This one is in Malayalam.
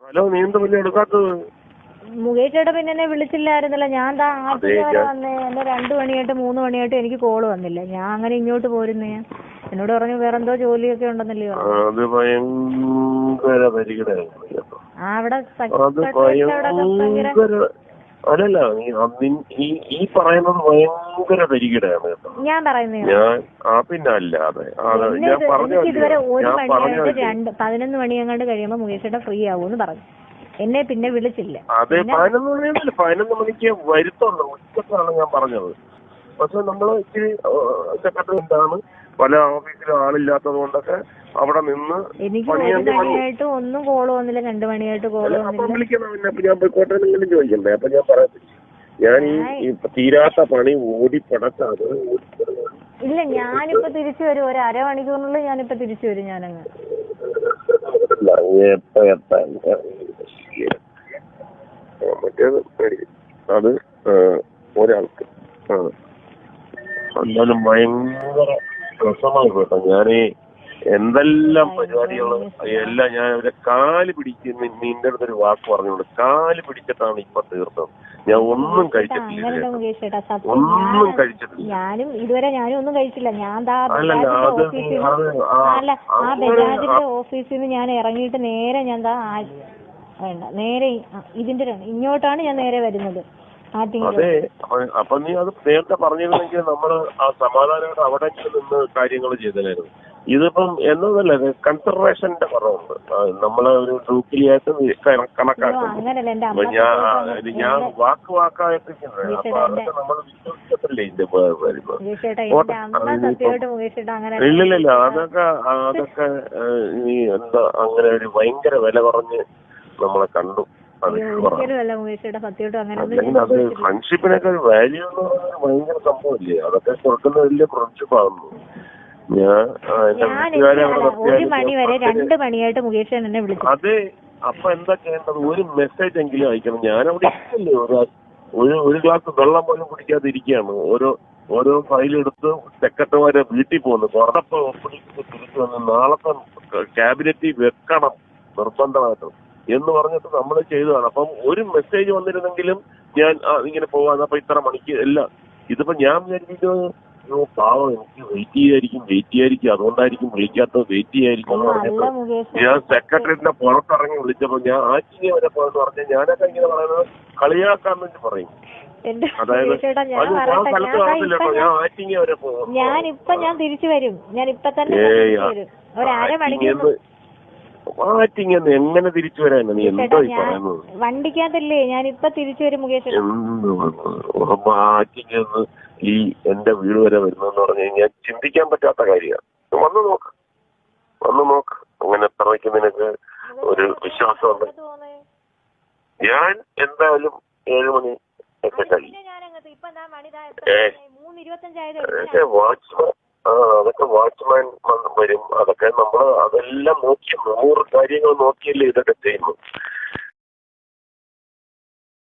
ഹലോ, നീ എന്താ പിന്നെ എടുക്കാത്തത്? മുകേഷ് ചേട്ടാ പിന്നെ എന്നെ വിളിച്ചില്ലായിരുന്നല്ലോ. ഞാൻ വരെ വന്നേ. എന്നെ 2 മണിയായിട്ട് 3 മണിയായിട്ട് എനിക്ക് കോള് വന്നില്ല. ഞാൻ അങ്ങനെ ഇങ്ങോട്ട് പോരുന്നേ. എന്നോട് പറഞ്ഞു വേറെന്തോ ജോലിയൊക്കെ ഉണ്ടെന്നല്ലേ അത് ഭയങ്കര പരിഗണന. അവിടെ അല്ലല്ല, ഈ പറയുന്നത് ഭയങ്കര പരിഗണയാണ് കേട്ടോ. ഞാൻ പറയുന്നത് പിന്നെ അല്ലാതെ ഇതുവരെ 1 മണിയായിട്ട് 11 മണി അങ്ങാണ്ട് കഴിയുമ്പോ മുകേഷ് ചേട്ടാ ഫ്രീ ആവൂന്ന് പറഞ്ഞു. എന്നെ പിന്നെ വിളിച്ചില്ല. അതെ, 11 മണിക്ക് വരുത്തുള്ളൂ. ഉച്ചക്കാണ് ഞാൻ പറഞ്ഞത്. പക്ഷെ നമ്മൾ ഇച്ചിരി സെക്രട്ടറി എന്താണ് പല ഓഫീസിലും ആളില്ലാത്തത് കൊണ്ടൊക്കെ അവിടെ നിന്ന് എനിക്ക് 1 മണിയായിട്ട് ഒന്നും കോള് വന്നില്ല. 2 മണിയായിട്ട് കോള് വന്നില്ല. വിളിക്കണം. പിന്നെ അപ്പൊ ഞാൻ പോയിക്കോട്ടെ എന്തെങ്കിലും ചോദിക്കണ്ടേ? അപ്പൊ ഞാൻ പറയത്തില്ല. ഞാൻ ഈ തീരാത്ത പണി ഓടിപ്പടക്കാതെ ഇല്ല. ഞാനിപ്പോ തിരിച്ചു വരും. ഒരു അരമണിക്കൂറിനുള്ളിൽ ഞാനിപ്പോ തിരിച്ചു വരും. ഞാനങ്ങ് അത് ഒരാൾക്ക് എന്നാലും ഭയങ്കര രസമായി കേട്ടോ. ഞാനീ എന്തെല്ലാം പരിപാടികള് എല്ലാം ഞാൻ അവരെ കാല് പിടിക്കുന്ന നിന്റെ അടുത്തൊരു വാക്ക് പറഞ്ഞോണ്ട് കാല് പിടിച്ചിട്ടാണ് ഇപ്പൊ തീർത്തത്. ഞാൻ ഒന്നും കഴിച്ചിട്ടില്ല. ഞാനും ഇതുവരെ ഒന്നും കഴിച്ചില്ല. ഞാൻ ആ ബജാജിന്റെ ഓഫീസിൽ നിന്ന് ഞാൻ ഇറങ്ങിയിട്ട് നേരെ ഞാൻ നേരെ ഇതിന്റെ ഇങ്ങോട്ടാണ് ഞാൻ നേരെ വരുന്നത്. അതെ, അപ്പൊ നീ അത് നേരത്തെ പറഞ്ഞിരുന്നെങ്കിൽ നമ്മള് ആ സമാധാനമായിട്ട് അവിടെ നിന്ന് കാര്യങ്ങൾ ചെയ്തതായിരുന്നു. ഇതിപ്പം എന്നതല്ല, കൺസിഡറേഷന്റെ കുറവുണ്ട്. നമ്മളെ ഒരു ഡ്യൂട്ടിയായിട്ട് കണക്കാക്കുന്നു. ഞാൻ വാക്കായിട്ട് അപ്പൊ അതൊക്കെ നമ്മൾ വിശ്വസിക്കത്തില്ലേ ഇതിന്റെ ഇല്ലില്ല. അതൊക്കെ നീ എന്താ അങ്ങനെ ഒരു ഭയങ്കര വില കുറഞ്ഞ് നമ്മളെ കണ്ടു. അത് ഫ്രണ്ട്ഷിപ്പിനൊക്കെ ഒരു വാല്യൂ എന്ന് പറയുന്നത് ഭയങ്കര സംഭവമില്ലേ? അതൊക്കെ കൊടുക്കുന്ന വലിയ ഫ്രണ്ട്ഷിപ്പ് ആകുന്നു. അതെ, അപ്പൊ എന്താ ചെയ്യേണ്ടത്? ഒരു മെസ്സേജ് എങ്കിലും അയക്കണം. ഞാനവിടെ ഇരിക്കല്ലേ, ഒരു ഗ്ലാസ് വെള്ളം പോലും കുടിക്കാതെ ഇരിക്കുകയാണ്. ഓരോ ഫയലെടുത്ത് സെക്രട്ടറിമാരെ വീട്ടിൽ പോകുന്നു. കുറച്ചപ്പോ ഒപ്പിടിച്ച് തിരിച്ചു വന്ന് നാളത്തെ ക്യാബിനറ്റിൽ വെക്കണം നിർബന്ധമായിട്ടും എന്ന് പറഞ്ഞിട്ട് നമ്മൾ ചെയ്തതാണ്. അപ്പം ഒരു മെസ്സേജ് വന്നിരുന്നെങ്കിലും ഞാൻ ഇങ്ങനെ പോവാന്ന്. അപ്പൊ ഇത്ര മണിക്ക് എല്ലാം ഇതിപ്പോ ഞാൻ വിചാരിക്കുന്നത് പാവം എനിക്ക് വെയിറ്റ് ചെയ്യായിരിക്കും അതുകൊണ്ടായിരിക്കും വിളിക്കാത്തത്, വെയിറ്റ് ചെയ്യായിരിക്കും എന്ന് പറഞ്ഞിട്ട് ഞാൻ സെക്രട്ടറിന്റെ പുറത്തിറങ്ങി വിളിച്ചപ്പോ ഞാൻ ആറ്റിങ്ങ വരെ പോയെന്ന് പറഞ്ഞാൽ ഞാനൊക്കെ ഇങ്ങനെ പറയുന്നത് കളിയാക്കാന്ന് വെച്ച് പറയും. അതായത് സ്ഥലത്ത് കാണത്തില്ലട്ടോ, ഞാൻ ആറ്റിങ്ങ വരെ പോകും. ഞാൻ തിരിച്ചു വരും. ആറ്റിങ്ങന്ന് എങ്ങനെ തിരിച്ചു വരാൻ? നീ എന്തോ പറയുന്നത്? വണ്ടിക്കകത്തല്ലേ ഞാനിപ്പൊ തിരിച്ചു വരും മുകേഷ്. ആറ്റിങ്ങന്ന് ഈ എന്റെ വീട് വരെ വരുന്നെന്ന് പറഞ്ഞു കഴിഞ്ഞാൽ ചിന്തിക്കാൻ പറ്റാത്ത കാര്യമാണ്. വന്നു നോക്ക് അങ്ങനെ എത്രയ്ക്ക് നിനക്ക് ഒരു വിശ്വാസമുണ്ട്. ഞാൻ എന്തായാലും 7 മണി ഒക്കെ കഴിയും. അതൊക്കെ വാച്ച്മാൻ വരും. അതൊക്കെ നമ്മൾ അതെല്ലാം നോക്കി 100 കാര്യങ്ങൾ നോക്കിയല്ലേ ഇതൊക്കെ ചെയ്യുന്നു.